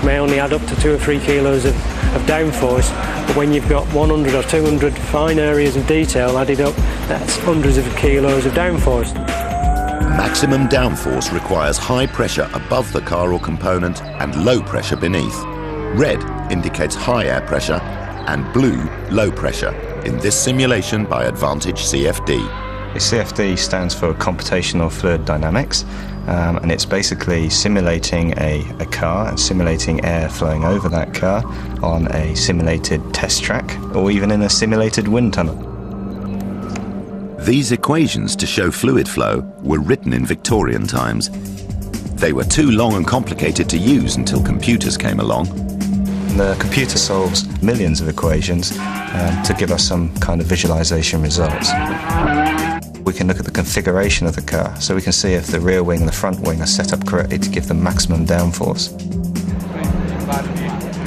may only add up to 2 or 3 kilos of downforce, but when you've got 100 or 200 fine areas of detail added up, that's hundreds of kilos of downforce. Maximum downforce requires high pressure above the car or component and low pressure beneath. Red indicates high air pressure and blue low pressure, in this simulation by Advantage CFD. CFD stands for Computational Fluid Dynamics, and it's basically simulating a car and simulating air flowing over that car on a simulated test track or even in a simulated wind tunnel. These equations to show fluid flow were written in Victorian times. They were too long and complicated to use until computers came along. The computer solves millions of equations to give us some kind of visualization results. We can look at the configuration of the car, so we can see if the rear wing and the front wing are set up correctly to give the maximum downforce.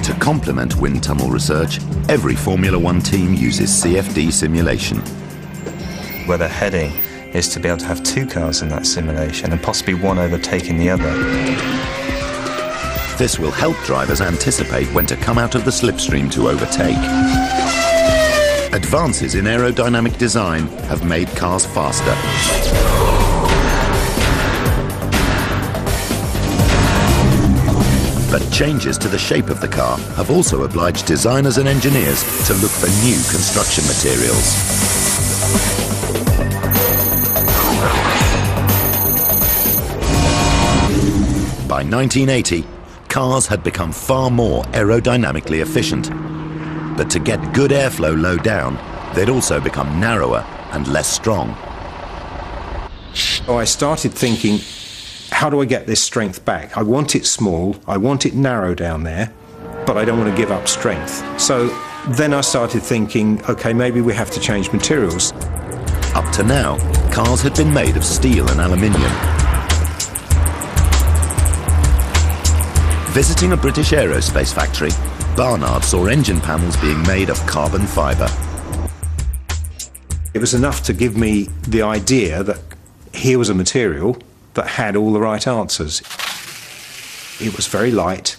To complement wind tunnel research, every Formula One team uses CFD simulation. Where they're heading is to be able to have 2 cars in that simulation and possibly one overtaking the other. This will help drivers anticipate when to come out of the slipstream to overtake. Advances in aerodynamic design have made cars faster. But changes to the shape of the car have also obliged designers and engineers to look for new construction materials. By 1980, cars had become far more aerodynamically efficient. But to get good airflow low down, they'd also become narrower and less strong. So I started thinking, how do I get this strength back? I want it small, I want it narrow down there, but I don't want to give up strength. So then I started thinking, okay, maybe we have to change materials. Up to now, cars had been made of steel and aluminium. Visiting a British aerospace factory, Barnard saw engine panels being made of carbon fibre. It was enough to give me the idea that here was a material that had all the right answers. It was very light.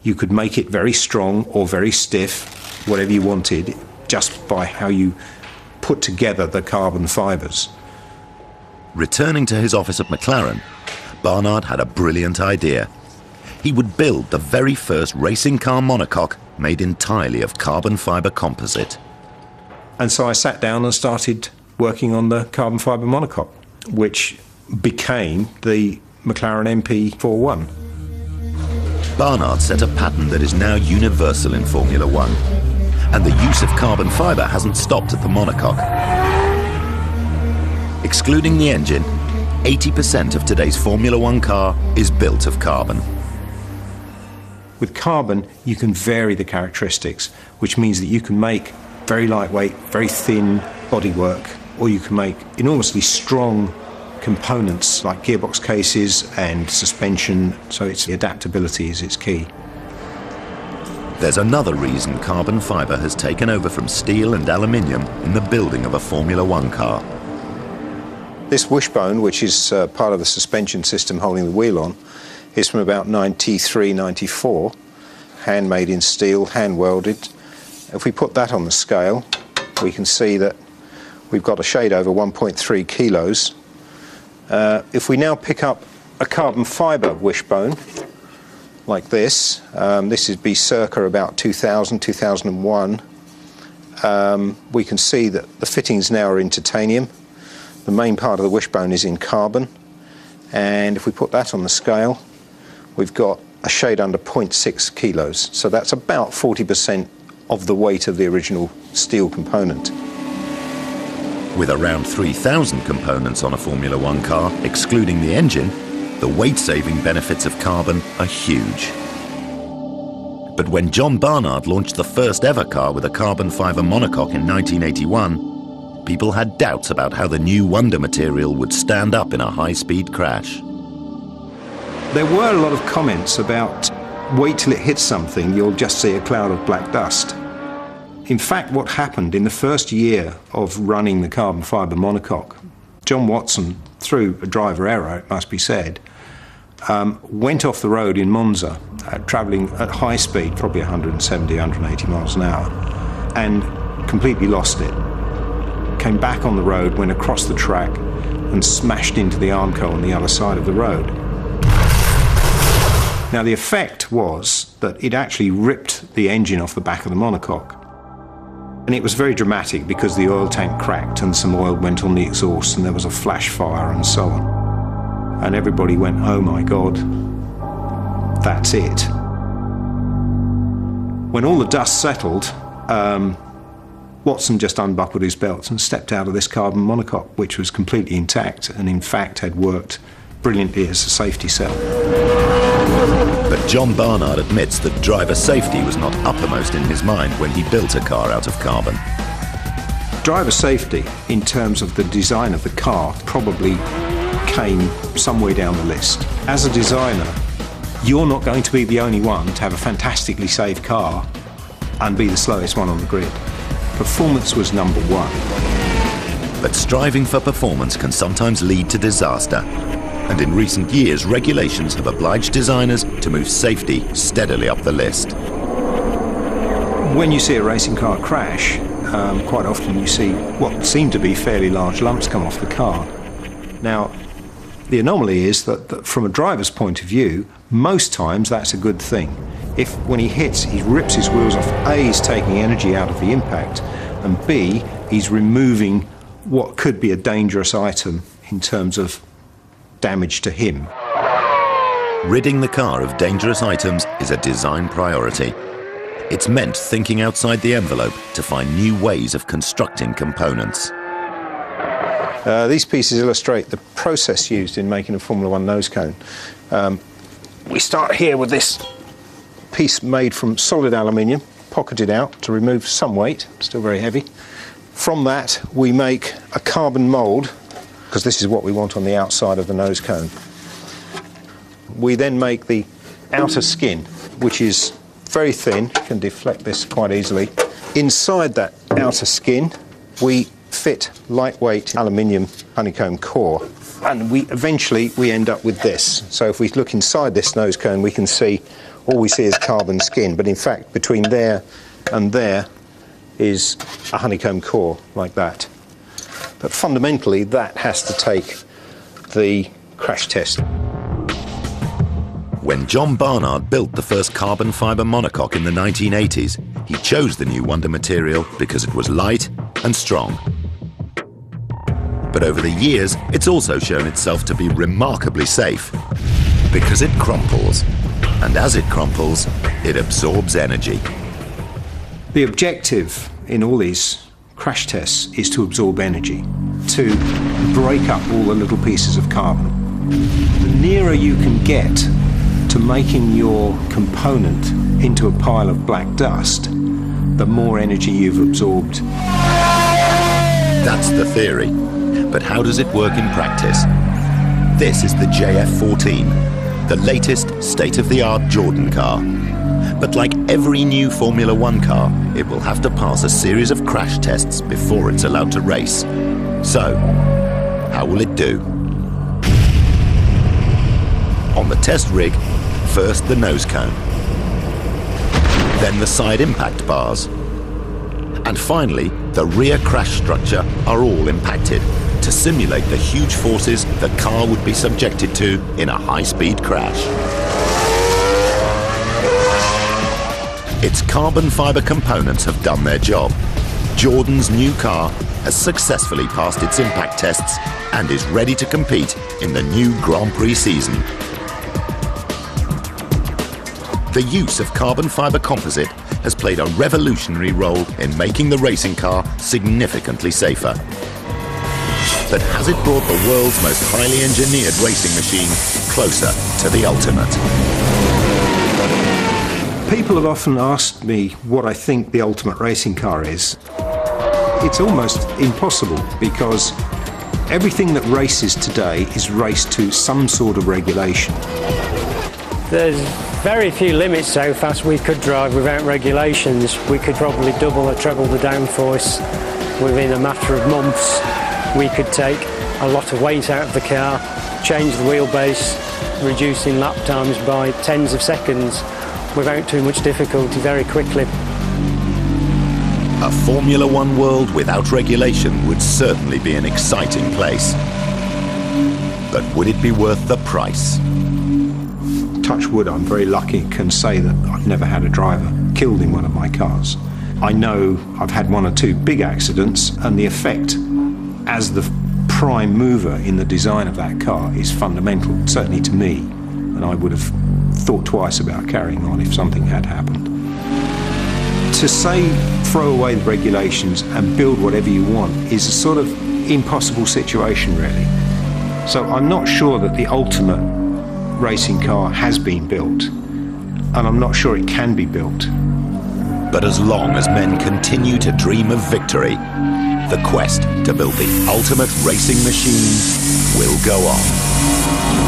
You could make it very strong or very stiff, whatever you wanted, just by how you put together the carbon fibres. Returning to his office at McLaren, Barnard had a brilliant idea. He would build the very first racing car monocoque made entirely of carbon fibre composite. And so I sat down and started working on the carbon fibre monocoque, which became the McLaren MP41. Barnard set a pattern that is now universal in Formula One, and the use of carbon fibre hasn't stopped at the monocoque. Excluding the engine, 80% of today's Formula One car is built of carbon. With carbon, you can vary the characteristics, which means that you can make very lightweight, very thin bodywork, or you can make enormously strong components like gearbox cases and suspension, so its adaptability is its key. There's another reason carbon fibre has taken over from steel and aluminium in the building of a Formula One car. This wishbone, which is part of the suspension system holding the wheel on, is from about 93, 94, handmade in steel, hand welded. If we put that on the scale, we can see that we've got a shade over 1.3 kilos. If we now pick up a carbon fibre wishbone, like this, this would be circa about 2000, 2001, we can see that the fittings now are in titanium. The main part of the wishbone is in carbon, and if we put that on the scale, we've got a shade under 0.6 kilos. So that's about 40% of the weight of the original steel component. With around 3,000 components on a Formula One car, excluding the engine, the weight-saving benefits of carbon are huge. But when John Barnard launched the first ever car with a carbon fibre monocoque in 1981, people had doubts about how the new wonder material would stand up in a high-speed crash. There were a lot of comments about, wait till it hits something, you'll just see a cloud of black dust. In fact, what happened in the first year of running the carbon fibre monocoque, John Watson, through a driver error, it must be said, went off the road in Monza, travelling at high speed, probably 170, 180 miles an hour, and completely lost it. Came back on the road, went across the track and smashed into the Armco on the other side of the road. Now the effect was that it actually ripped the engine off the back of the monocoque. And it was very dramatic because the oil tank cracked and some oil went on the exhaust and there was a flash fire and so on. And everybody went, oh my God, that's it. When all the dust settled, Watson just unbuckled his belts and stepped out of this carbon monocoque, which was completely intact and in fact had worked brilliantly as a safety cell. But John Barnard admits that driver safety was not uppermost in his mind when he built a car out of carbon. Driver safety, in terms of the design of the car, probably came somewhere down the list. As a designer, you're not going to be the only one to have a fantastically safe car and be the slowest one on the grid. Performance was number one. But striving for performance can sometimes lead to disaster. And in recent years, regulations have obliged designers to move safety steadily up the list. When you see a racing car crash, quite often you see what seem to be fairly large lumps come off the car. Now, the anomaly is that from a driver's point of view, most times that's a good thing. If when he hits, he rips his wheels off, A, he's taking energy out of the impact, and B, he's removing what could be a dangerous item in terms of damage to him. Ridding the car of dangerous items is a design priority. It's meant thinking outside the envelope to find new ways of constructing components. These pieces illustrate the process used in making a Formula One nose cone. We start here with this piece made from solid aluminium, pocketed out to remove some weight, still very heavy. From that we make a carbon mould, because this is what we want on the outside of the nose cone. We then make the outer skin, which is very thin, can deflect this quite easily. Inside that outer skin we fit lightweight aluminium honeycomb core, and eventually we end up with this. So if we look inside this nose cone, we can see, all we see is carbon skin, but in fact between there and there is a honeycomb core like that. But fundamentally that has to take the crash test. When John Barnard built the first carbon fibre monocoque in the 1980s, he chose the new Wonder material because it was light and strong. But over the years, it's also shown itself to be remarkably safe because it crumples. And as it crumples, it absorbs energy. The objective in all these crash tests is to absorb energy, to break up all the little pieces of carbon. The nearer you can get to making your component into a pile of black dust, the more energy you've absorbed. That's the theory. But how does it work in practice? This is the JF14, the latest state-of-the-art Jordan car. But like every new Formula One car, it will have to pass a series of crash tests before it's allowed to race. So, how will it do? On the test rig, first the nose cone, then the side impact bars, and finally the rear crash structure are all impacted to simulate the huge forces the car would be subjected to in a high-speed crash. Its carbon fibre components have done their job. Jordan's new car has successfully passed its impact tests and is ready to compete in the new Grand Prix season. The use of carbon fibre composite has played a revolutionary role in making the racing car significantly safer. But has it brought the world's most highly engineered racing machine closer to the ultimate? People have often asked me what I think the ultimate racing car is. It's almost impossible because everything that races today is raced to some sort of regulation. There's very few limits to how fast we could drive without regulations. We could probably double or treble the downforce within a matter of months. We could take a lot of weight out of the car, change the wheelbase, reducing lap times by tens of seconds without too much difficulty very quickly. A Formula One world without regulation would certainly be an exciting place. But would it be worth the price? Touch wood, I'm very lucky and can say that I've never had a driver killed in one of my cars. I know I've had one or two big accidents, and the effect as the prime mover in the design of that car is fundamental, certainly to me, and I would have thought twice about carrying on if something had happened. To say throw away the regulations and build whatever you want is a sort of impossible situation, really. So I'm not sure that the ultimate racing car has been built, and I'm not sure it can be built. But as long as men continue to dream of victory, the quest to build the ultimate racing machine will go on.